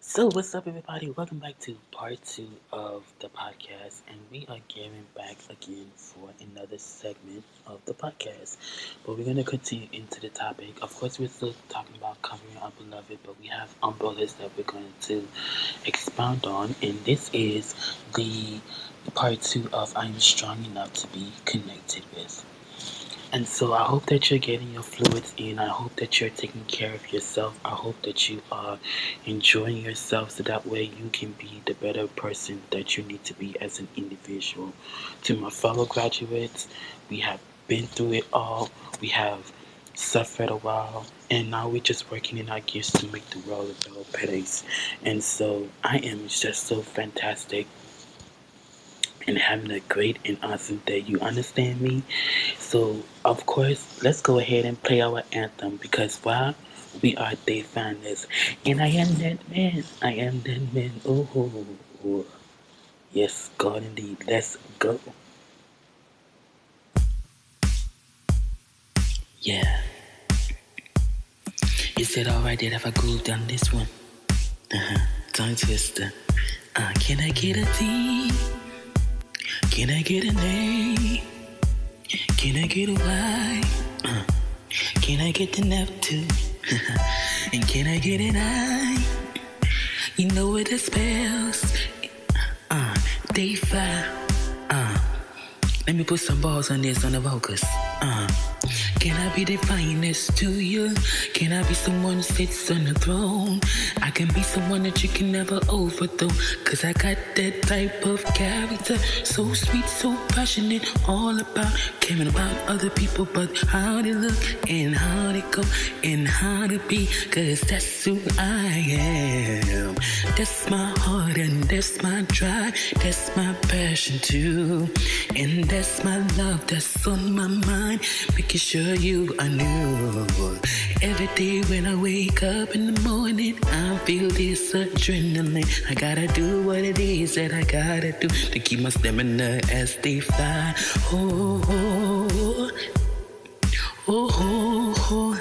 So, what's up, everybody? Welcome back to part two of the podcast, and we are getting back again for another segment of the podcast. But we're going to continue into the topic. Of course, we're still talking about covering our beloved, but we have umbrellas that we're going to expound on, and this is the part two of I'm Strong Enough to Be Connected With. And so I hope that you're getting your fluids in. I hope that you're taking care of yourself. I hope that you are enjoying yourself so that way you can be the better person that you need to be as an individual. To my fellow graduates, we have been through it all. We have suffered a while, and now we're just working in our gifts to make the world a better place. And so I am just so fantastic and having a great and awesome day. You understand me? So, of course, let's go ahead and play our anthem because why? We are day finders. And I am that man. I am that man. Oh, oh, oh. Yes, God indeed. Let's go. Yeah. Is it alright that if I go down this one? Tongue twister. Can I get a D? Can I get an A? Can I get a Y? Can I get an F too? And can I get an I? You know what it spells? Day 5. Let me put some balls on this on the vocals. Can I be the finest to you? Can I be someone who sits on the throne? I can be someone that you can never overthrow. Cause I got that type of character. So sweet, so passionate. All about caring about other people. But how they look and how they go and how to be. Cause that's who I am. That's my heart and that's my drive. That's my passion too. And that's my love that's on my mind. Making sure you are new. Every day when I wake up in the morning, I feel this adrenaline. I gotta do what it is that I gotta do to keep my stamina as they fly. Oh, oh, oh, oh, oh.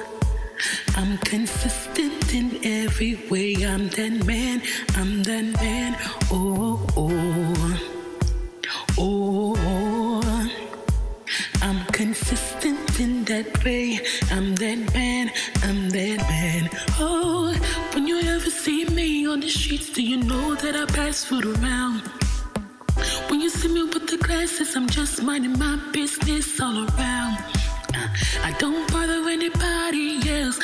I'm consistent in every way. I'm that man. I'm that man. Oh, oh, oh. I'm consistent in that way. I'm that man. I'm that man. Oh, when you ever see me on the streets, do you know that I pass food around? When you see me with the glasses, I'm just minding my business all around. I don't bother anybody else.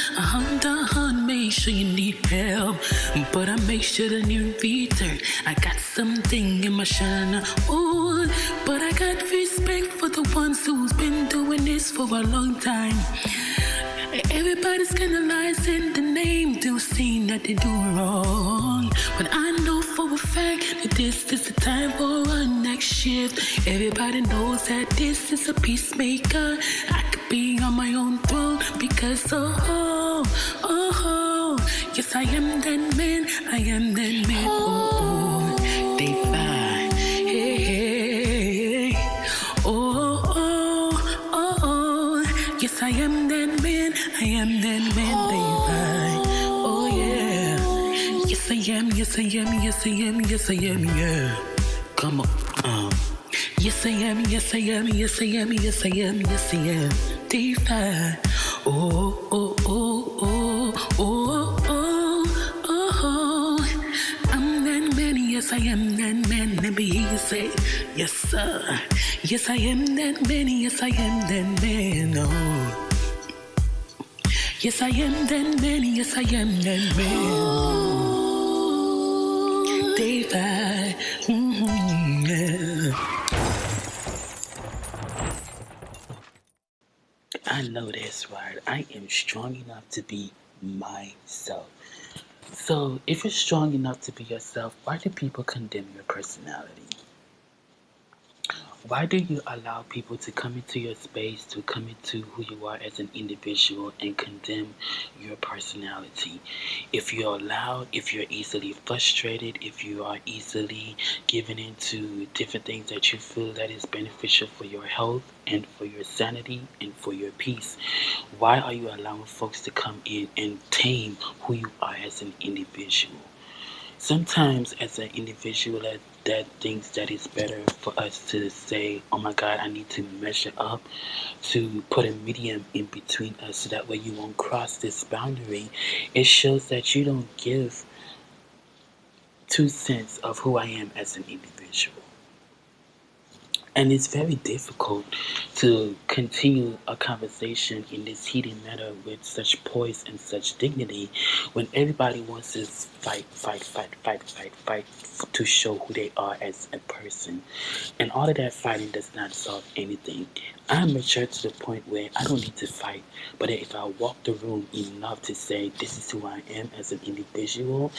Make sure you need help, but I make sure that in return I got something in my shine. Ooh, but I got respect for the ones who's been doing this for a long time. Everybody's scandalizing the name, they'll see that they do wrong. But I know for a fact that this is the time for our next shift. Everybody knows that this is a peacemaker. I could be on my own throne because yes, I am that man. I am that man. Oh, oh, they find. Hey, hey, oh, oh, oh, oh. Yes, I am that man. I am that man. They find. Oh, yeah. Yes, I am. Yes, I am. Yes, I am. Yes, I am. Yeah. Come on. Yes, I am. Yes, I am. Yes, I am. Yes, I am. Yes, I am. They find. Oh, oh, oh, oh, oh, oh, oh. I'm that man, yes I am that man. Let me hear you say, yes sir. Yes I am that man, yes I am that man. Oh. Yes I am that man, yes I am that man. Oh. David, yeah. I know that's right. I am strong enough to be myself. So, if you're strong enough to be yourself, why do people condemn your personality? Why do you allow people to come into your space, to come into who you are as an individual and condemn your personality? If you're loud, if you're easily frustrated, if you are easily given into different things that you feel that is beneficial for your health and for your sanity and for your peace, why are you allowing folks to come in and tame who you are as an individual? Sometimes as an individual that thinks that it's better for us to say, oh my God, I need to measure up, to put a medium in between us so that way you won't cross this boundary. It shows that you don't give 2 cents of who I am as an individual. And it's very difficult to continue a conversation in this heated manner with such poise and such dignity when everybody wants to fight to show who they are as a person. And all of that fighting does not solve anything. I'm mature to the point where I don't need to fight, but if I walk the room enough to say this is who I am as an individual,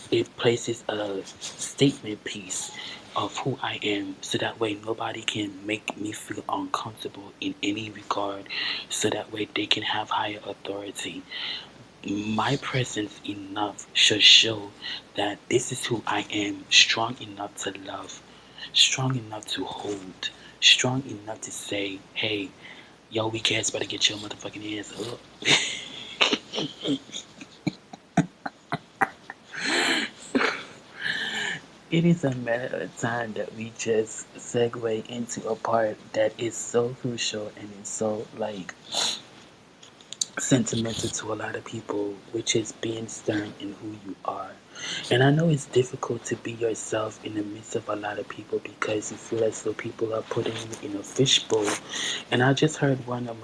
it places a statement piece of who I am so that way nobody can make me feel uncomfortable in any regard, so that way they can have higher authority. My presence enough should show that this is who I am, strong enough to love, strong enough to hold, strong enough to say, hey, yo, weak ass better get your motherfucking hands up. It is a matter of time that we just segue into a part that is so crucial and is so like sentimental to a lot of people, which is being stern in who you are. And I know it's difficult to be yourself in the midst of a lot of people because you feel as though people are putting you in a fishbowl. And I just heard one of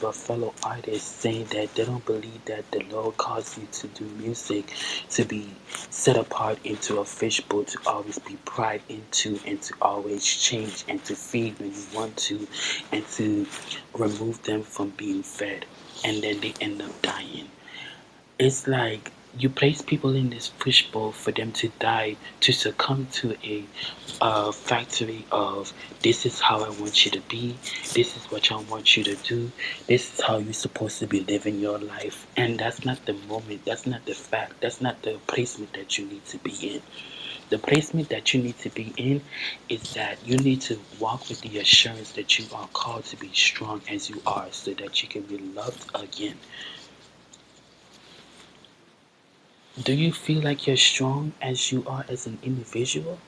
our fellow artists saying that they don't believe that the Lord calls you to do music to be set apart into a fishbowl, to always be pried into, and to always change and to feed when you want to, and to remove them from being fed, and then they end up dying. It's like you place people in this fishbowl for them to die, to succumb to a factory of this is how I want you to be, this is what I want you to do, this is how you're supposed to be living your life. And that's not the moment, that's not the fact, that's not the placement that you need to be in. The placement that you need to be in is that you need to walk with the assurance that you are called to be strong as you are so that you can be loved again. Do you feel like you're strong as you are as an individual?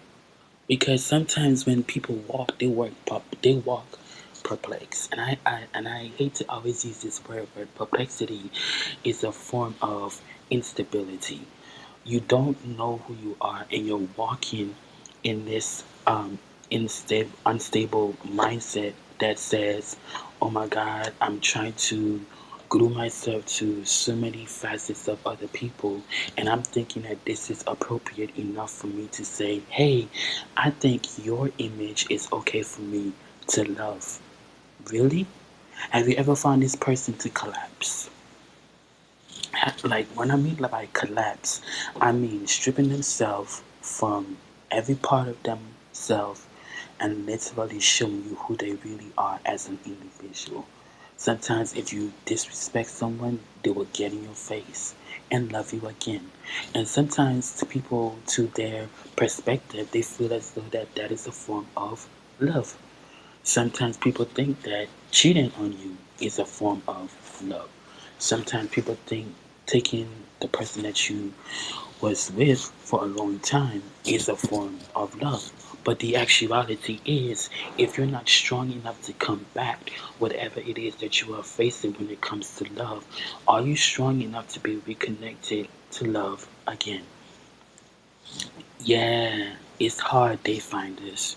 Because sometimes when people walk, they walk perplexed, and I hate to always use this word, but perplexity is a form of instability. You don't know who you are, and you're walking in this unstable mindset that says, "Oh my God, I'm trying to glue myself to so many facets of other people, and I'm thinking that this is appropriate enough for me to say, hey, I think your image is okay for me to love." Really? Have you ever found this person to collapse? Like when I mean by collapse, I mean stripping themselves from every part of themselves and literally showing you who they really are as an individual. Sometimes if you disrespect someone, they will get in your face and love you again. And sometimes to people, to their perspective, they feel as though that is a form of love. Sometimes people think that cheating on you is a form of love. Sometimes people think taking the person that you was with for a long time is a form of love. But the actuality is, if you're not strong enough to combat whatever it is that you are facing when it comes to love, are you strong enough to be reconnected to love again? Yeah, it's hard, they find this.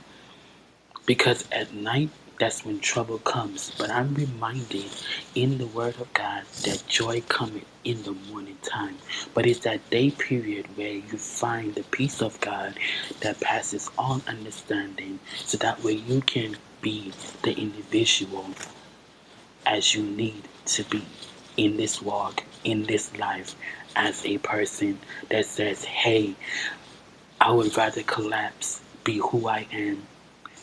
Because at night, that's when trouble comes. But I'm reminded in the Word of God that joy cometh in the morning time. But it's that day period where you find the peace of God that passes all understanding, so that way you can be the individual as you need to be in this walk, in this life, as a person that says, hey, I would rather collapse, be who I am,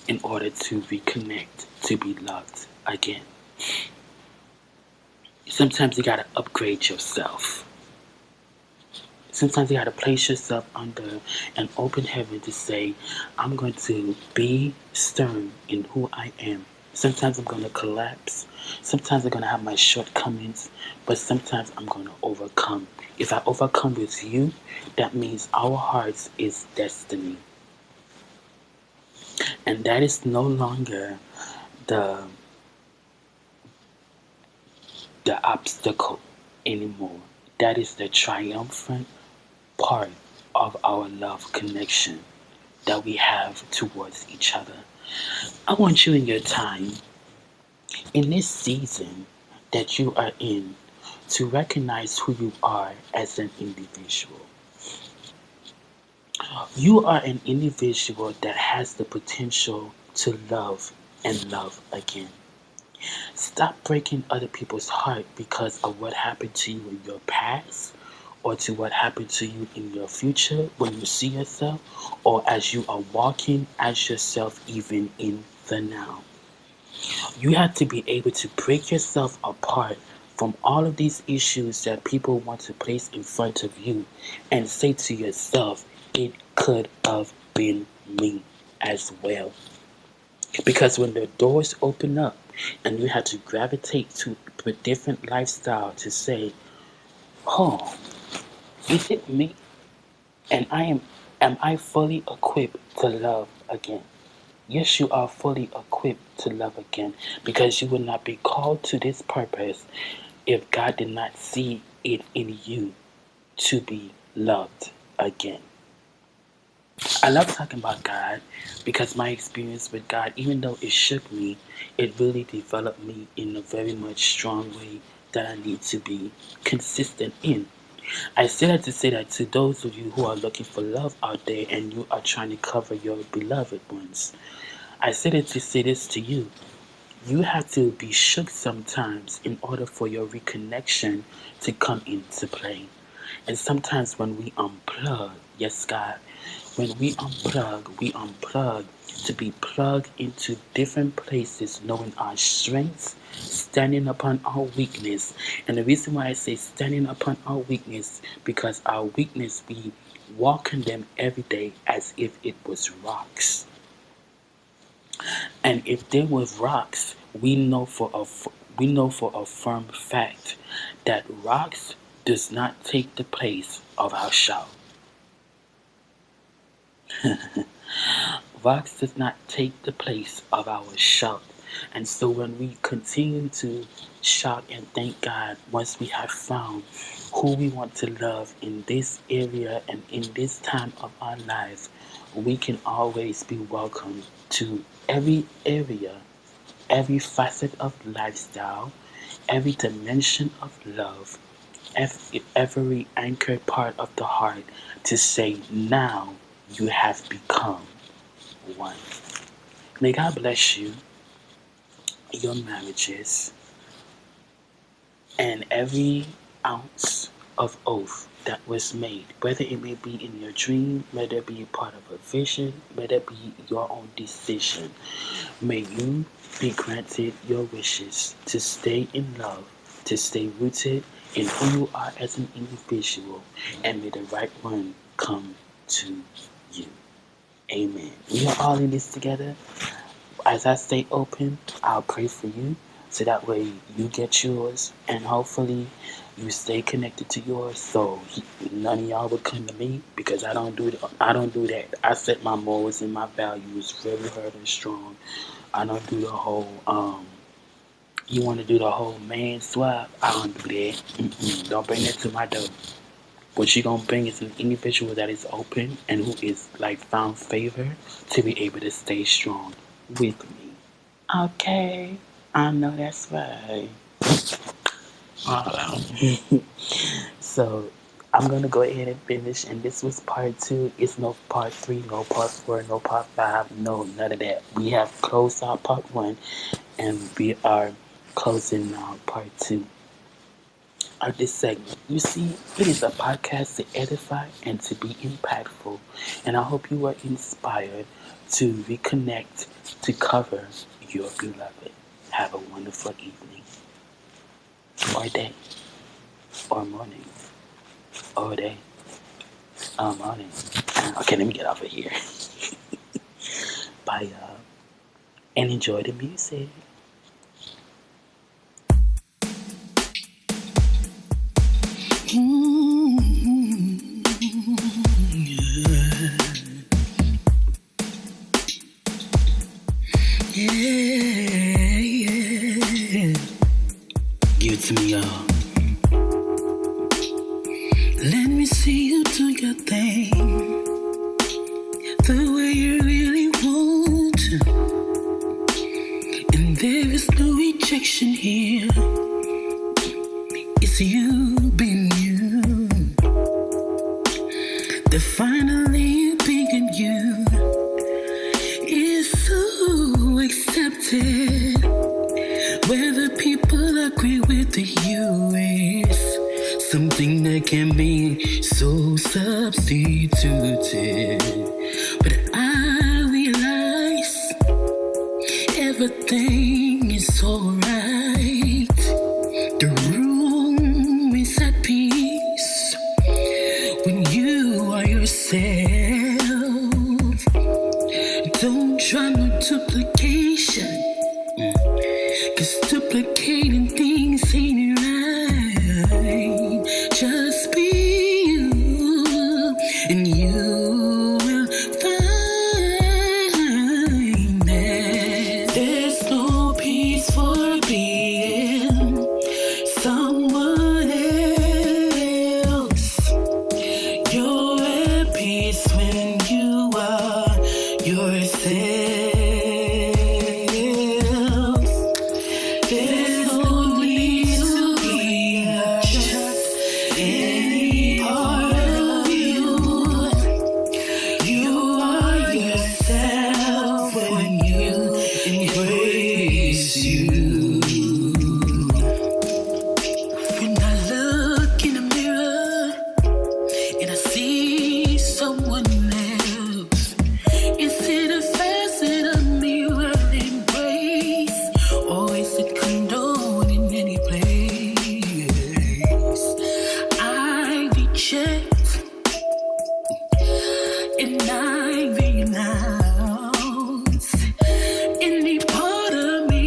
in order to reconnect, to be loved again. Sometimes you gotta upgrade yourself. Sometimes you gotta place yourself under an open heaven to say, I'm going to be stern in who I am, Sometimes I'm going to collapse. Sometimes I'm going to have my shortcomings, but sometimes I'm going to overcome. If I overcome with you, that means our hearts is destiny. And that is no longer the obstacle anymore. That is the triumphant part of our love connection that we have towards each other. I want you in your time, in this season that you are in, to recognize who you are as an individual. You are an individual that has the potential to love and love again. Stop breaking other people's heart because of what happened to you in your past or to what happened to you in your future when you see yourself or as you are walking as yourself even in the now. You have to be able to break yourself apart from all of these issues that people want to place in front of you and say to yourself, it could have been me as well. Because when the doors open up and you have to gravitate to a different lifestyle to say, oh, is it me? And am I fully equipped to love again? Yes, you are fully equipped to love again because you would not be called to this purpose if God did not see it in you to be loved again. I love talking about God because my experience with God, even though it shook me, it really developed me in a very much strong way that I need to be consistent in. I say that to say that to those of you who are looking for love out there and you are trying to cover your beloved ones, I say that to say this to you. You have to be shook sometimes in order for your reconnection to come into play. And sometimes when we unplug, yes, God, when we unplug to be plugged into different places, knowing our strengths, standing upon our weakness. And the reason why I say standing upon our weakness, because our weakness, we walk in them every day as if it was rocks. And if they were rocks, we know for a firm fact that rocks does not take the place of our shout. Rocks does not take the place of our shout. And so when we continue to shout and thank God, once we have found who we want to love in this area and in this time of our lives, we can always be welcome to every area, every facet of lifestyle, every dimension of love, every anchored part of the heart to say, now you have become one. May God bless you, your marriages, and every ounce of oath that was made, whether it may be in your dream, whether it be part of a vision, whether it be your own decision. May you be granted your wishes to stay in love, to stay rooted in who you are as an individual, and may the right one come to you. Amen. We are all in this together. As I stay open, I'll pray for you so that way you get yours and hopefully you stay connected to yours so none of y'all will come to me because I don't do that. I set my morals and my values very hard and strong. I don't do the whole you want to do the whole man swap. I don't do that. Don't bring that to my door. What you gonna bring is an individual that is open and who is like found favor to be able to stay strong with me. Okay, I know that's right. So I'm gonna go ahead and finish, and this was part 2. It's no part 3, no part 4, no part 5, no none of that. We have closed out part 1, and we are closing now part 2 of this segment. You see, it is a podcast to edify and to be impactful, and I hope you are inspired to reconnect to cover your beloved. Have a wonderful evening, or day, or morning, or day, or morning. Okay, let me get off of here. Bye, y'all. and enjoy the music. Yeah. Give it to me, y'all. Let me see you do your thing the way you really want to. And there is no rejection here. It's you being you. The finally being you is so accepted. Whether people agree with you is something that can be so substituted. But I realize everything is alright. The room is at peace when you are yourself. Don't try no duplication, 'cause duplicating things ain't right. Just be you, and you will find that there's no peace for being someone else. You're at peace when you are yourself. There's no need to be just any part of you. You are yourself when you embrace you. When I look in the mirror and I see someone else, is it a facet of me worth embrace, or is it condoned in any place? I reject and I renounce any part of me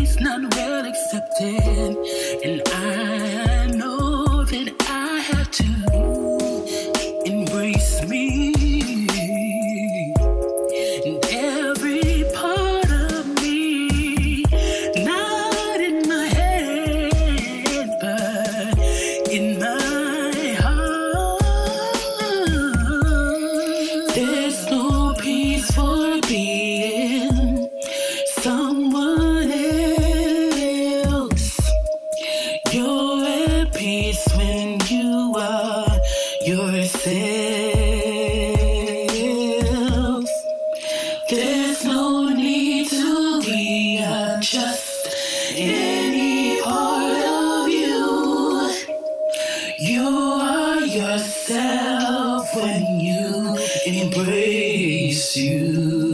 is not well accepted, and I know that I have to embrace me. And every part of me, not in my head, but in my heart. There's no peace for being someone else. You're at peace when you are yourself. There's no need to be just any part of you. You are yourself when you embrace you.